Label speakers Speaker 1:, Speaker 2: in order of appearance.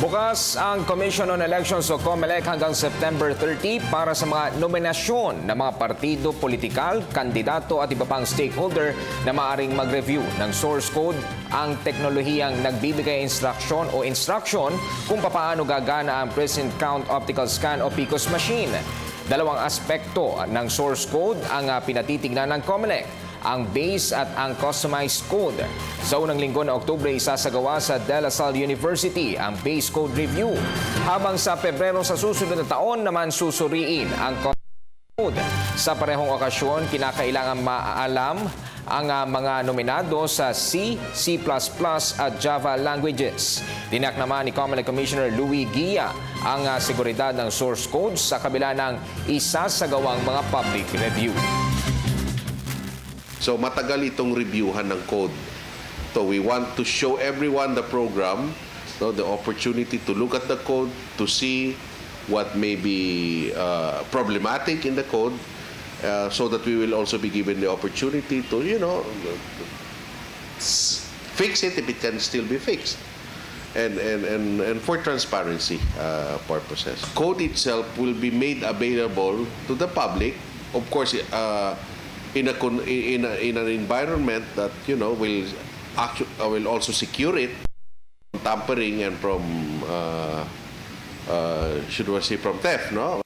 Speaker 1: Bukas ang Commission on Elections o COMELEC hanggang September 30 para sa mga nominasyon ng mga partido, politikal, kandidato at iba pang stakeholder na maaring mag-review ng source code, ang teknolohiyang nagbibigay instruction kung paano gagana ang present count optical scan o PCOS machine. Dalawang aspekto ng source code ang pinatitignan ng COMELEC, ang base at ang customized code. Sa unang linggo ng Oktubre, isasagawa sa De La Salle University ang base code review. Habang sa Pebrero sa susunod na taon naman susuriin ang code. Sa parehong okasyon, kinakailangan maalam ang mga nominado sa C, C++ at Java languages. Tinak naman ni COMELEC Commissioner Louie Guia ang seguridad ng source code sa kabila ng isasagawang mga public review.
Speaker 2: So matagal itong reviewhan ng code. So we want to show everyone the program, the opportunity to look at the code, to see what may be problematic in the code, so that we will also be given the opportunity to, fix it if it can still be fixed. And for transparency purposes. Code itself will be made available to the public, of course, in an environment that will also secure it from tampering and from should we say from theft, no?